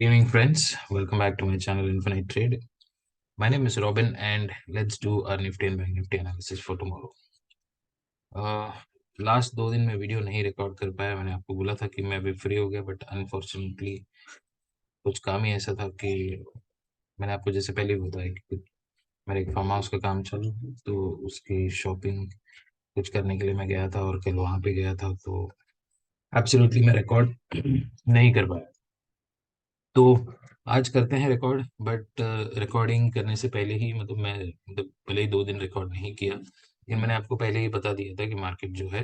Evening, friends. Welcome back to my channel Infinite Trade. My name is Robin, and let's do our Nifty and Bank Nifty analysis for tomorrow. Last 2 दिन में video नहीं record कर पाया। मैंने आपको बोला था कि मैं अभी फ्री हो गया, बट अनफॉर्चुनेटली कुछ काम ही ऐसा था कि मैंने आपको जैसे पहले भी बताया कि मेरे एक फार्म हाउस का काम चालू है, तो उसकी शॉपिंग कुछ करने के लिए मैं गया था और कल वहाँ पे गया था, तो एब्सोल्युटली मैं रिकॉर्ड नहीं कर पाया। तो आज करते हैं रिकॉर्ड, बट रिकॉर्डिंग करने से पहले ही मतलब भले ही 2 दिन रिकॉर्ड नहीं किया, लेकिन मैंने आपको पहले ही बता दिया था कि मार्केट जो है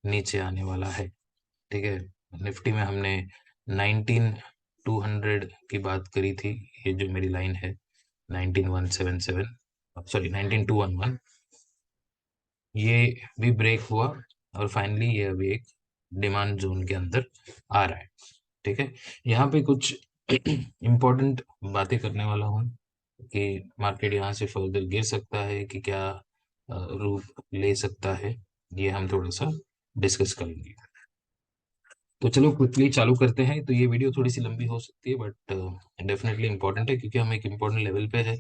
नीचे आने वाला है। ठीक है। निफ्टी में हमने 19,200 की बात करी थी। ये जो मेरी लाइन है 19,177, सॉरी 19,211, ये भी ब्रेक हुआ और फाइनली ये अभी एक डिमांड जोन के अंदर आ रहा है। ठीक है। यहाँ पे कुछ इम्पोर्टेंट बातें करने वाला हूँ कि मार्केट यहाँ से फर्दर गिर सकता है कि क्या रूप ले सकता है, ये हम थोड़ा सा डिस्कस करेंगे। तो चलो क्विकली चालू करते हैं। तो ये वीडियो थोड़ी सी लंबी हो सकती है, बट डेफिनेटली इंपॉर्टेंट है क्योंकि हम एक इम्पोर्टेंट लेवल पे है।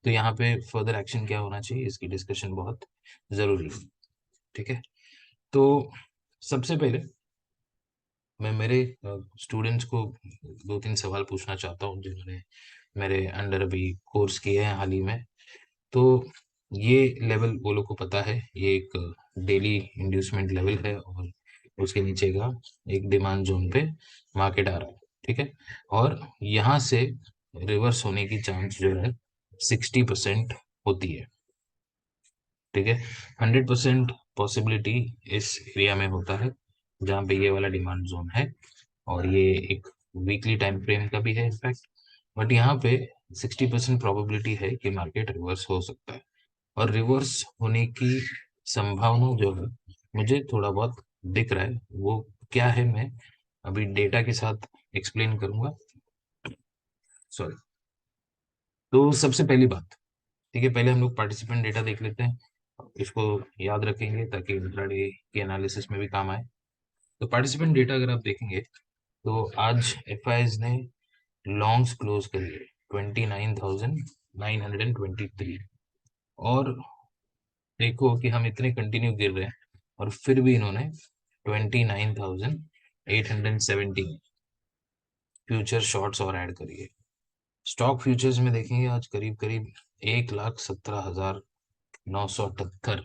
तो यहाँ पे फर्दर एक्शन क्या होना चाहिए, इसकी डिस्कशन बहुत ज़रूरी है। ठीक है। तो सबसे पहले मैं मेरे स्टूडेंट्स को 2-3 सवाल पूछना चाहता हूँ जिन्होंने मेरे अंडर अभी कोर्स किए हैं हाल ही में। तो ये लेवल वो लोग को पता है, ये एक डेली इंड्यूसमेंट लेवल है और उसके नीचे का एक डिमांड जोन पे मार्केट आ रहा है। ठीक है। और यहाँ से रिवर्स होने की चांस जो है 60% होती है। ठीक है। 100% पॉसिबिलिटी इस एरिया में होता है जहाँ पे ये वाला डिमांड जोन है, और ये एक वीकली टाइम फ्रेम का भी है इनफैक्ट। बट यहाँ पे 60% प्रोबेबिलिटी है कि मार्केट रिवर्स हो सकता है, और रिवर्स होने की संभावना जो है मुझे थोड़ा बहुत दिख रहा है। वो क्या है, मैं अभी डेटा के साथ एक्सप्लेन करूंगा। सॉरी। तो सबसे पहली बात, ठीक है, पहले हम लोग पार्टिसिपेंट डेटा देख लेते हैं। इसको याद रखेंगे ताकि इंट्राडे के एनालिसिस में भी काम आए। तो पार्टिसिपेंट डेटा अगर आप देखेंगे तो आज एफ ने लॉन्ग्स क्लोज करिए 29,923, और देखो कि हम इतने कंटिन्यू गिर रहे हैं और फिर भी इन्होंने 29,817 फ्यूचर शॉर्ट्स और ऐड करिए। स्टॉक फ्यूचर्स में देखेंगे आज करीब करीब 1,17,978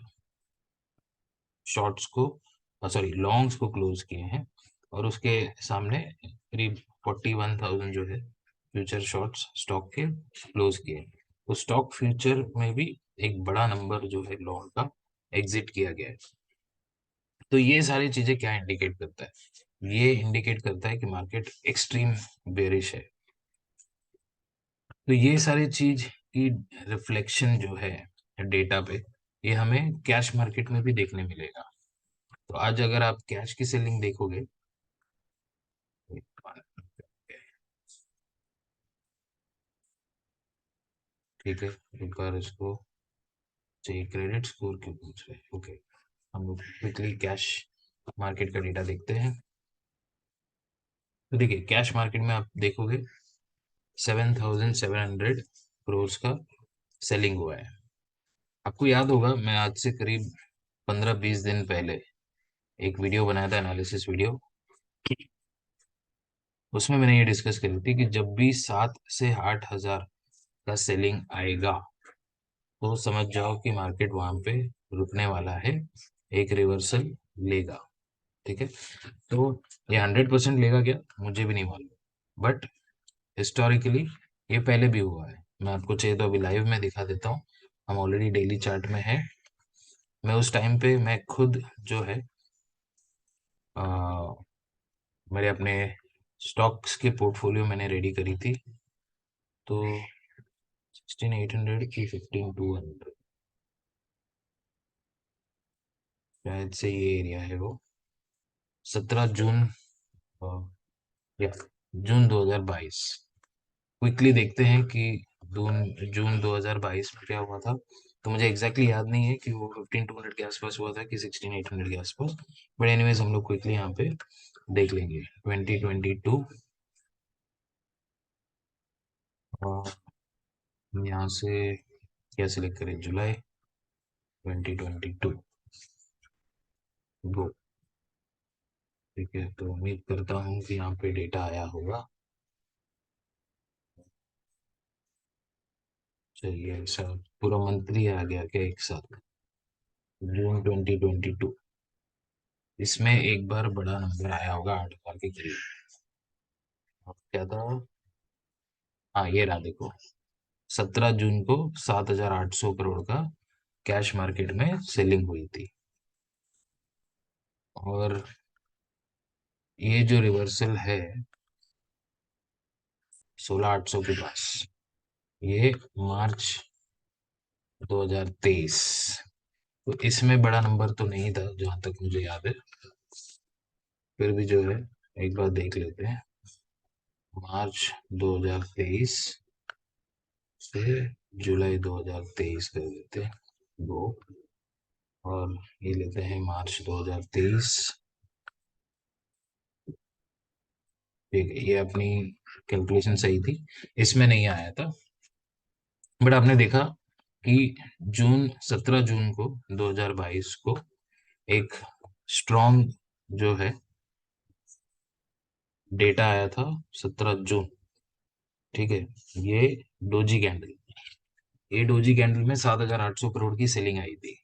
शॉर्ट्स को, सॉरी लॉन्ग्स को क्लोज किए हैं, और उसके सामने करीब 41,000 जो है फ्यूचर शॉर्ट्स स्टॉक के क्लोज किए। तो स्टॉक फ्यूचर में भी एक बड़ा नंबर जो है लॉन्ग का एग्जिट किया गया है। तो ये सारी चीजें क्या इंडिकेट करता है, ये इंडिकेट करता है कि मार्केट एक्सट्रीम बेरिश है। तो ये सारी चीज की रिफ्लेक्शन जो है डेटा पे, ये हमें कैश मार्केट में भी देखने मिलेगा। तो आज अगर आप कैश की सेलिंग देखोगे, ठीक है, एक बार इसको चाहिए क्रेडिट स्कोर क्यों पूछ रहे हैं। ओके, हम लोग क्विकली कैश मार्केट का डेटा देखते हैं। तो देखिए कैश मार्केट में आप देखोगे 7,700 करोड़ का सेलिंग हुआ है। आपको याद होगा मैं आज से करीब 15-20 दिन पहले एक वीडियो बनाया था, एनालिसिस वीडियो। उसमें मैंने ये डिस्कस करी थी कि जब भी 7 से 8 हजार का सेलिंग आएगा तो समझ जाओ कि मार्केट वहां पे रुकने वाला है, एक रिवर्सल लेगा। ठीक है। तो ये 100% लेगा क्या, मुझे भी नहीं मालूम, बट हिस्टोरिकली ये पहले भी हुआ है। मैं आपको चाहिए तो अभी लाइव में दिखा देता हूँ। हम ऑलरेडी डेली चार्ट में है। मैं उस टाइम पे मैं खुद जो है मेरे अपने स्टॉक्स के पोर्टफोलियो मैंने रेडी करी थी। तो 16,800 की 15,200, शायद से ये एरिया है वो 17 जून, या जून 2022। क्विकली देखते हैं कि जून जून 2022 में क्या हुआ था। तो मुझे एग्जैक्टली याद नहीं है कि वो 15,200 के आसपास हुआ था कि 16,800 के आसपास, बट एनीवेज हम लोग क्विकली यहाँ पे देख लेंगे 2022 और यहाँ से क्या सिलेक्ट करें, जुलाई 2022 गो। ठीक है, तो उम्मीद करता हूँ कि यहाँ पे डेटा आया होगा। चलिए, ऐसा पूरा मंथ ही आ गया क्या एक साथ, जून 2022। इसमें एक बार बड़ा नंबर आया होगा 8,000 के करीब। और क्या था, हाँ ये रहा देखो, 17 जून को 7,800 करोड़ का कैश मार्केट में सेलिंग हुई थी। और ये जो रिवर्सल है 16,800 के पास, ये मार्च 2023। तो इसमें बड़ा नंबर तो नहीं था जहां तक मुझे याद है, फिर भी जो है एक बार देख लेते हैं। मार्च 2023 से जुलाई 2023 कर देते हैं वो, और ये लेते हैं मार्च 2023। ठीक है, ये अपनी कैलकुलेशन सही थी, इसमें नहीं आया था। बट आपने देखा कि जून 17 जून को 2022 को एक स्ट्रॉन्ग जो है डेटा आया था, 17 जून। ठीक है, ये डोजी कैंडल, ये डोजी कैंडल में 7,800 करोड़ की सेलिंग आई थी।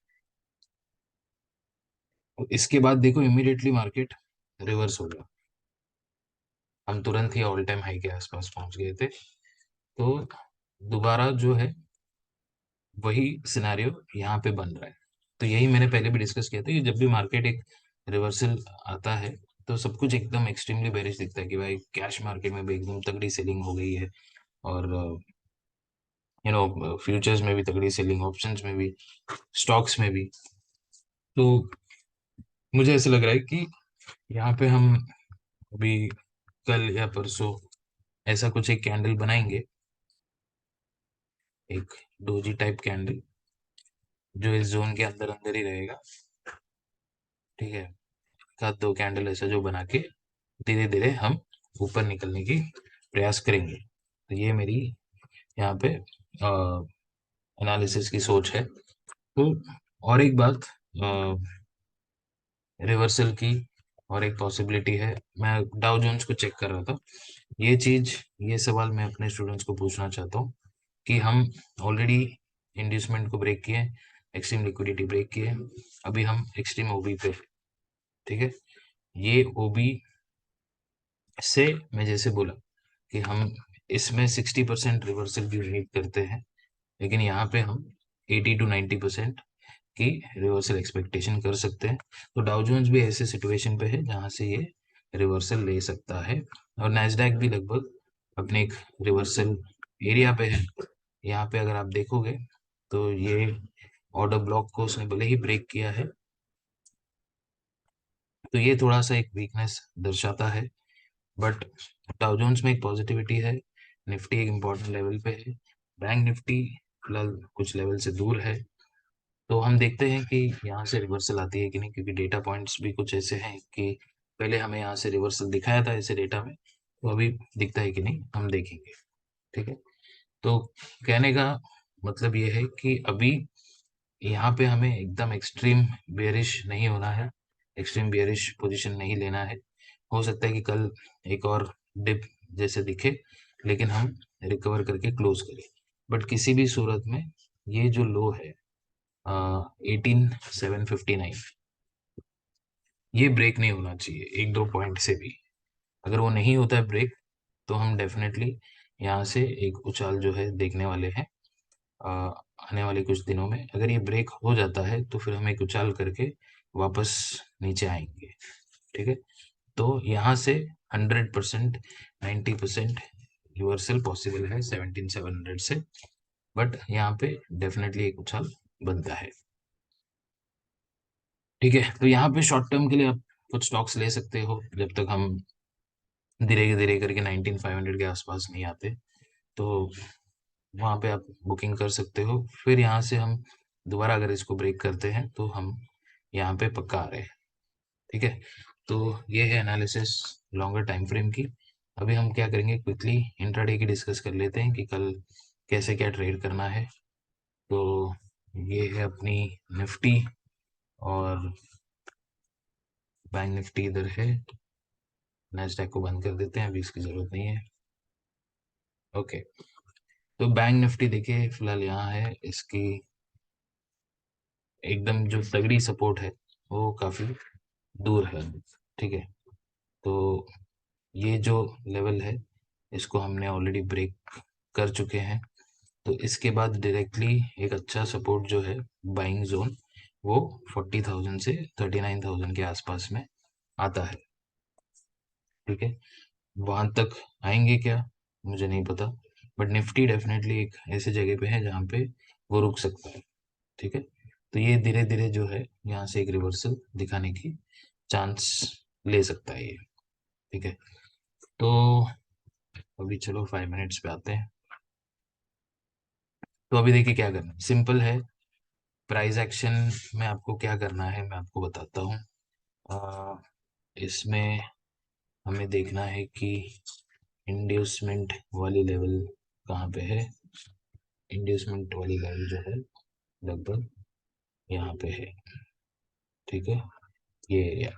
और इसके बाद देखो इमीडिएटली मार्केट रिवर्स हो गया, हम तुरंत ही ऑल टाइम हाई के आसपास पहुंच गए थे। तो दोबारा जो है वही सिनेरियो यहाँ पे बन रहा है। तो यही मैंने पहले भी डिस्कस किया था कि जब भी मार्केट एक रिवर्सल आता है तो सब कुछ एकदम एक्सट्रीमली बेरिश दिखता है कि भाई कैश मार्केट में भी एकदम तगड़ी सेलिंग हो गई है, और फ्यूचर्स में भी तगड़ी सेलिंग, ऑप्शंस में भी, स्टॉक्स में भी। तो मुझे ऐसा लग रहा है कि यहाँ पे हम अभी कल या परसों ऐसा कुछ एक कैंडल बनाएंगे, एक डोजी टाइप कैंडल जो इस जोन के अंदर अंदर ही रहेगा। ठीक है, का दो कैंडल ऐसा जो बना के धीरे धीरे हम ऊपर निकलने की प्रयास करेंगे। तो ये मेरी यहाँ पे एनालिसिस की सोच है। तो और एक बात, रिवर्सल की और एक पॉसिबिलिटी है, मैं डाउ जोन्स को चेक कर रहा था। ये चीज, ये सवाल मैं अपने स्टूडेंट्स को पूछना चाहता हूँ कि हम ऑलरेडी इंड्यूसमेंट को ब्रेक किए, एक्सट्रीम लिक्विडिटी ब्रेक किए, अभी हम एक्सट्रीम ओबी पे। ठीक है, ये ओबी से मैं जैसे बोला कि हम इसमें 60% रिवर्सल की उम्मीद करते हैं, लेकिन यहाँ पे हम 80 to 90% की रिवर्सल एक्सपेक्टेशन कर सकते हैं। तो डाउ जोन्स भी ऐसे सिचुएशन पे है जहाँ से ये रिवर्सल ले सकता है, और नैस्डैक भी लगभग अपने एक रिवर्सल एरिया पे है। यहाँ पे अगर आप देखोगे तो ये ऑर्डर ब्लॉक को उसने भले ही ब्रेक किया है, तो ये थोड़ा सा एक वीकनेस दर्शाता है। बट डाउ जोन्स में एक पॉजिटिविटी है, निफ्टी एक इम्पॉर्टेंट लेवल पे है, बैंक निफ्टी फिलहाल कुछ लेवल से दूर है। तो हम देखते हैं कि यहाँ से रिवर्सल आती है कि नहीं, क्योंकि डेटा पॉइंट्स भी कुछ ऐसे हैं कि पहले हमें यहाँ से रिवर्सल दिखाया था ऐसे डेटा में, तो अभी दिखता है कि नहीं हम देखेंगे। ठीक है, तो कहने का मतलब ये है कि अभी यहाँ पे हमें एकदम एक्सट्रीम बेयरिश नहीं होना है, एक्सट्रीम बेयरिश पोजीशन नहीं लेना है। हो सकता है कि कल एक और डिप जैसे दिखे, लेकिन हम रिकवर करके क्लोज करें। बट किसी भी सूरत में ये जो लो है 18,759, ये ब्रेक नहीं होना चाहिए एक दो पॉइंट से भी। अगर वो नहीं होता है ब्रेक, तो हम डेफिनेटली यहाँ से एक उछाल जो है देखने वाले हैं अ, आने वाले कुछ दिनों में। अगर ये ब्रेक हो जाता है तो फिर हम एक उछाल करके वापस नीचे आएंगे। ठीक है, तो यहाँ से 100%, 90% रिवर्सल पॉसिबल है 17,700 से। बट यहाँ पे डेफिनेटली एक उछाल बनता है। ठीक है, तो यहाँ पे शॉर्ट टर्म के लिए आप कुछ स्टॉक्स ले सकते हो जब तक हम धीरे धीरे करके 19,500 के आसपास नहीं आते। तो वहाँ पे आप बुकिंग कर सकते हो, फिर यहाँ से हम दोबारा अगर इसको ब्रेक करते हैं तो हम यहाँ पे पक्का आ रहे हैं। ठीक है, तो ये है एनालिसिस लॉन्गर टाइम फ्रेम की। अभी हम क्या करेंगे, क्विकली इंट्राडे की डिस्कस कर लेते हैं कि कल कैसे क्या ट्रेड करना है। तो ये है अपनी निफ्टी, और बैंक निफ्टी इधर है। नैस्डैक को बंद कर देते हैं, अभी इसकी जरूरत नहीं है। ओके, तो बैंक निफ्टी देखिए फिलहाल यहाँ है, इसकी एकदम जो तगड़ी सपोर्ट है वो काफी दूर है। ठीक है, तो ये जो लेवल है इसको हमने ऑलरेडी ब्रेक कर चुके हैं। तो इसके बाद डायरेक्टली एक अच्छा सपोर्ट जो है, बाइंग जोन, वो 40,000 से 39,000 के आसपास में आता है। ठीक है, वहां तक आएंगे क्या मुझे नहीं पता, बट निफ्टी डेफिनेटली एक ऐसे जगह पे है जहाँ पे वो रुक सकता है। ठीक है, तो ये धीरे धीरे जो है यहाँ से एक रिवर्सल दिखाने की चांस ले सकता है ये। ठीक है, तो अभी चलो 5 मिनट्स पे आते हैं। तो अभी देखिए क्या करना है, सिंपल है। प्राइस एक्शन में आपको क्या करना है मैं आपको बताता हूँ। अ, इसमें हमें देखना है कि इंड्यूसमेंट वाली लेवल कहाँ पे है। इंड्यूसमेंट वाली लेवल जो है लगभग यहाँ पे है। ठीक है, ये एरिया,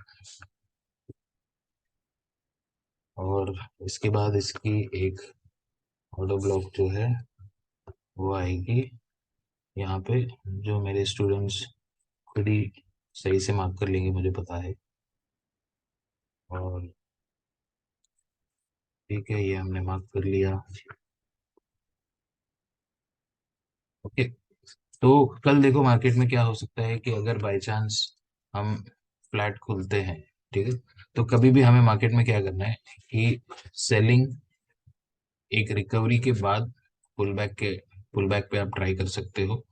और इसके बाद इसकी एक ऑर्डर ब्लॉक जो है वो आएगी यहाँ पे, जो मेरे स्टूडेंट्स खुद ही सही से मार्क कर लेंगे मुझे पता है। और ठीक है, ये हमने मार्क कर लिया। ओके, तो कल देखो मार्केट में क्या हो सकता है कि अगर बाय चांस हम फ्लैट खुलते हैं, ठीक है, तो कभी भी हमें मार्केट में क्या करना है कि सेलिंग एक रिकवरी के बाद पुल बैक पे आप ट्राई कर सकते हो।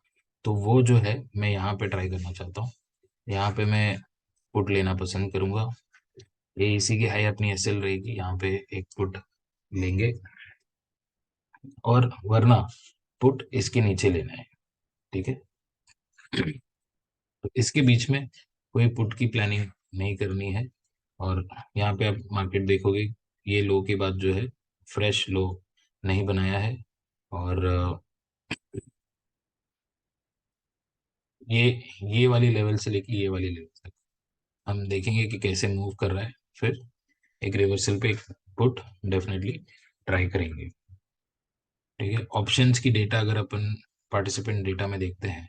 तो वो जो है मैं यहाँ पे ट्राई करना चाहता हूँ। यहाँ पे मैं पुट लेना पसंद करूंगा। ये इसी की हाई अपनी एसएल रहेगी, यहाँ पे एक पुट लेंगे, और वरना पुट इसके नीचे लेना है। ठीक है, तो इसके बीच में कोई पुट की प्लानिंग नहीं करनी है। और यहाँ पे आप मार्केट देखोगे, ये लो के बाद जो है फ्रेश लो नहीं बनाया है। और ये ये वाली लेवल से लेके ये वाली लेवल तक हम देखेंगे कि कैसे मूव कर रहा है। फिर एक रिवर्सल पे एक पुट डेफिनेटली ट्राई करेंगे। ठीक है, ऑप्शंस की डेटा अगर अपन पार्टिसिपेंट डेटा में देखते हैं,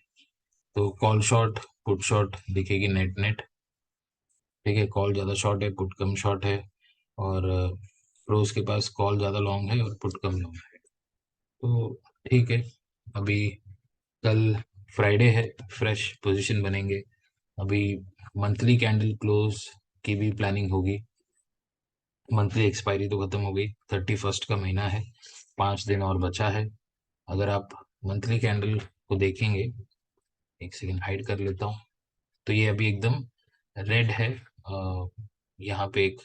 तो कॉल शॉर्ट पुट शॉर्ट दिखेगी नेट नेट। ठीक है, कॉल ज़्यादा शॉर्ट है, पुट कम शॉर्ट है। और प्रोस के पास कॉल ज़्यादा लॉन्ग है और पुट कम लॉन्ग है। तो ठीक है, अभी कल फ्राइडे है, फ्रेश पोजीशन बनेंगे। अभी मंथली कैंडल क्लोज की भी प्लानिंग होगी। मंथली एक्सपायरी तो खत्म हो गई, 31 का महीना है, 5 दिन और बचा है। अगर आप मंथली कैंडल को देखेंगे, एक सेकेंड हाइड कर लेता हूँ, तो ये अभी एकदम रेड है। यहाँ पे एक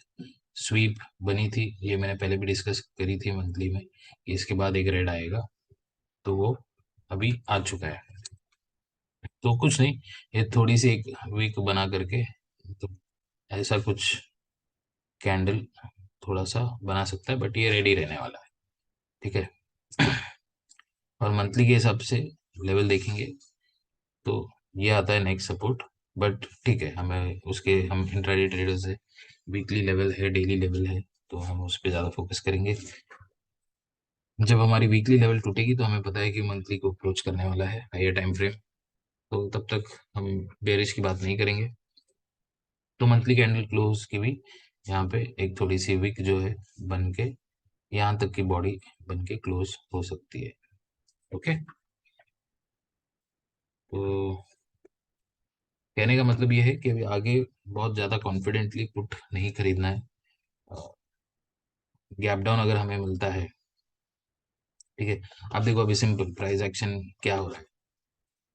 स्वीप बनी थी, ये मैंने पहले भी डिस्कस करी थी मंथली में, कि इसके बाद एक रेड आएगा, तो वो अभी आ चुका है। तो कुछ नहीं, ये थोड़ी सी एक वीक बना करके, तो ऐसा कुछ कैंडल थोड़ा सा बना सकता है, बट ये रेडी रहने वाला है। ठीक है, और मंथली के हिसाब से लेवल देखेंगे तो ये आता है नेक्स्ट सपोर्ट। बट ठीक है, हमें उसके हम इंट्राडे ट्रेडर्स है, वीकली लेवल है, डेली लेवल है, तो हम उस पर ज़्यादा फोकस करेंगे। जब हमारी वीकली लेवल टूटेगी तो हमें पता है कि मंथली को अप्रोच करने वाला है हायर टाइम फ्रेम, तो तब तक हम बेरिश की बात नहीं करेंगे। तो मंथली कैंडल क्लोज की भी यहाँ पे एक थोड़ी सी विक जो है बन के यहाँ तक की बॉडी बन के क्लोज हो सकती है। ओके, तो कहने का मतलब ये है कि अभी आगे बहुत ज़्यादा कॉन्फिडेंटली पुट नहीं खरीदना है। गैप डाउन अगर हमें मिलता है, ठीक है, अब देखो अभी सिंपल प्राइस एक्शन क्या हो रहा है,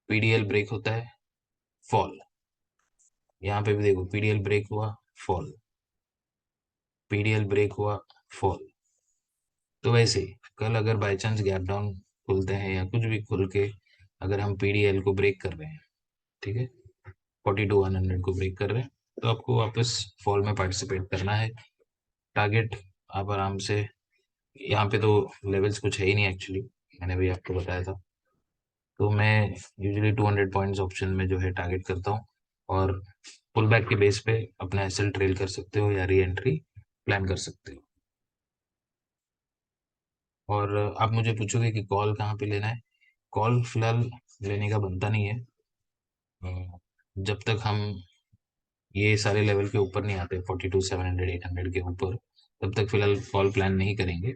पीडीएल ब्रेक होता है, फॉल। यहाँ पे भी देखो पीडीएल ब्रेक हुआ, फॉल, पीडीएल ब्रेक हुआ, फॉल। तो वैसे ही कल अगर बाय चांस गैप डाउन खुलते हैं या कुछ भी खुल के अगर हम पीडीएल को ब्रेक कर रहे हैं, ठीक है, 42,100 को ब्रेक कर रहे हैं, तो आपको वापस फॉल में पार्टिसिपेट करना है। टारगेट आप आराम से, यहाँ पे तो लेवल्स कुछ है ही नहीं एक्चुअली, मैंने भी आपको बताया था। तो मैं यूजुअली 200 पॉइंट्स ऑप्शन में जो है टारगेट करता हूँ, और पुल बैक के बेस पे अपना एसएल ट्रेल कर सकते हो या री एंट्री प्लान कर सकते हो। और आप मुझे पूछोगे कि कॉल कहाँ पे लेना है। कॉल फिलहाल लेने का बनता नहीं है, जब तक हम ये सारे लेवल के ऊपर नहीं आते, 42 700 800 के ऊपर, तब तक फिलहाल कॉल प्लान नहीं करेंगे।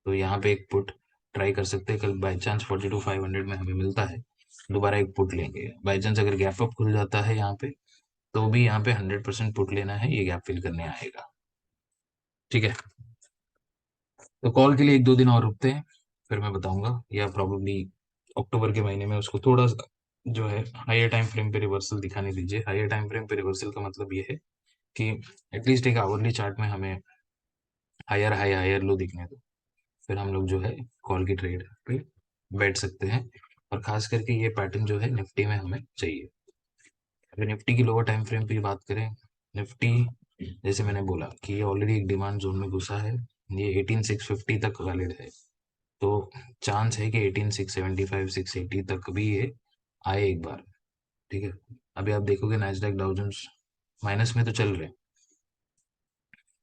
तो यहाँ पे एक पुट ट्राई कर सकते हैं, कल बाई चांस 42 500 में हमें मिलता है, दोबारा एक पुट लेंगे। बाई चांस अगर गैप अप खुल जाता है यहाँ पे, तो भी यहाँ पे 100% पुट लेना है, ये गैप फिल करने आएगा। ठीक है, तो कॉल के लिए 1 2 दिन और रुकते हैं, फिर मैं बताऊंगा, या प्रॉब्लली अक्टूबर के महीने में उसको थोड़ा सा जो है हायर टाइम फ्रेम पे रिवर्सल दिखाने दीजिए। हायर टाइम फ्रेम पे रिवर्सल का मतलब ये है कि एटलीस्ट एक आवरली चार्ट में हमें हायर हाई हायर लो दिखने दो, फिर हम लोग जो है कॉल की ट्रेड पे बैठ सकते हैं। और खास करके ये पैटर्न जो है निफ्टी में हमें चाहिए। अगर निफ्टी की लोअर टाइम फ्रेम पे बात करें, निफ्टी जैसे मैंने बोला कि ये ऑलरेडी एक डिमांड जोन में घुसा है, ये 18650 तक वैलिड है। तो चांस है कि 18675 680 तक भी ये आए एक बार। ठीक है, अभी आप देखोगे नैस्डैक डाउ जोन्स माइनस में तो चल रहे हैं,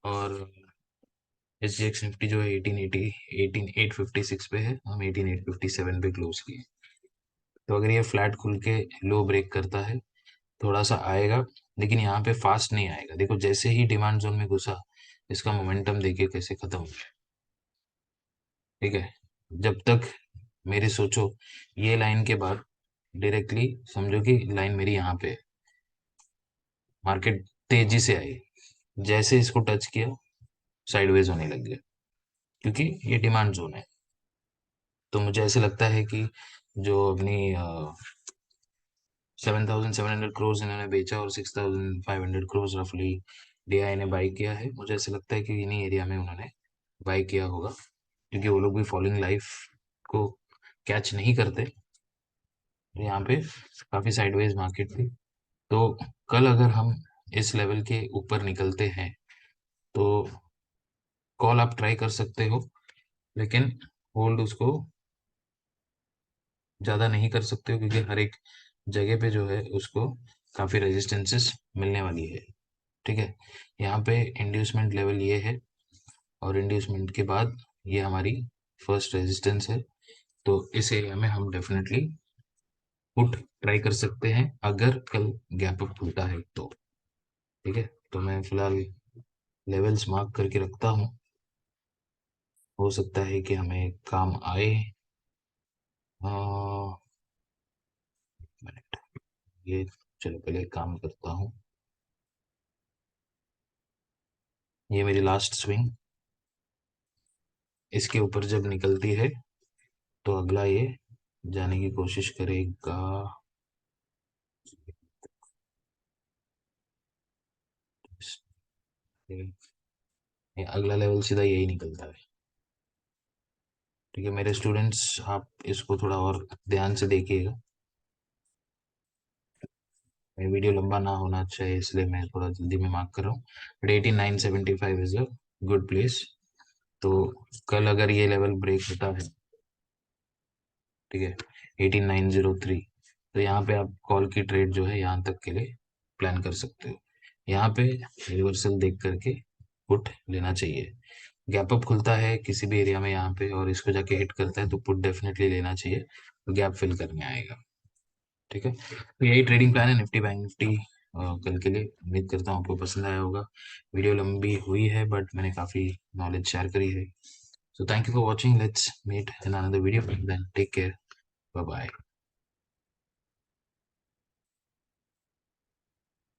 और SGX निफ्टी जो है 1880 18856 पे है, हम 18857 पे क्लोज किए। तो अगर ये फ्लैट खुल के लो ब्रेक करता है, थोड़ा सा आएगा, लेकिन यहाँ पे फास्ट नहीं आएगा। देखो जैसे ही डिमांड जोन में घुसा, इसका मोमेंटम देखिए कैसे खत्म हो गया। ठीक है, जब तक मेरे सोचो ये लाइन के बाद डायरेक्टली समझो कि लाइन मेरी यहाँ पे है, मार्केट तेजी से आई, जैसे इसको टच किया साइडवेज होने लग गया, क्योंकि ये डिमांड जोन है। तो मुझे ऐसे लगता है कि जो अपनी 7,700 करोड़ इन्होंने बेचा और 6,500 करोड़ रफली DI ने बाई किया है, मुझे ऐसे लगता है कि इन्हीं एरिया में उन्होंने बाई किया होगा, क्योंकि वो लोग भी फॉलिंग लाइफ को कैच नहीं करते। यहाँ पे काफी साइडवेज मार्केट थी। तो कल अगर हम इस लेवल के ऊपर निकलते हैं, तो कॉल आप ट्राई कर सकते हो, लेकिन होल्ड उसको ज़्यादा नहीं कर सकते हो, क्योंकि हर एक जगह पे जो है उसको काफ़ी रेजिस्टेंसेस मिलने वाली है। ठीक है, यहाँ पे इंड्यूसमेंट लेवल ये है, और इंड्यूसमेंट के बाद ये हमारी फर्स्ट रेजिस्टेंस है। तो इस एरिया में हम डेफिनेटली पुट ट्राई कर सकते हैं, अगर कल गैप अप खुलता है तो। ठीक है, तो मैं फिलहाल लेवल्स मार्क करके रखता हूँ, हो सकता है कि हमें काम आए। मिनट, ये, चलो पहले एक काम करता हूँ, ये मेरी लास्ट स्विंग, इसके ऊपर जब निकलती है तो अगला ये जाने की कोशिश करेगा। ये अगला लेवल सीधा यही निकलता है। ठीक है मेरे स्टूडेंट्स, आप इसको थोड़ा और ध्यान से देखिएगा, ये वीडियो लंबा ना होना चाहिए, इसलिए मैं थोड़ा जल्दी में मार्क कर रहा हूँ। But 18975 is a good place. तो कल अगर ये लेवल ब्रेक होता है, ठीक है, 18903, तो यहाँ पे आप कॉल की ट्रेड जो है यहाँ तक के लिए प्लान कर सकते हो। यहाँ पे रिवर्सल देख करके पुट लेना चाहिए। गैप अप खुलता है किसी भी एरिया में यहाँ पे और इसको जाके हिट करता है, तो पुट डेफिनेटली लेना चाहिए, तो गैप फिल करने आएगा। ठीक है, तो यही ट्रेडिंग प्लान है निफ्टी बैंक निफ्टी कल के लिए। उम्मीद करता हूँ आपको पसंद आया होगा। वीडियो लंबी हुई है, बट मैंने काफ़ी नॉलेज शेयर करी है। So thank you for watching, let's meet in another video, then take care, bye bye.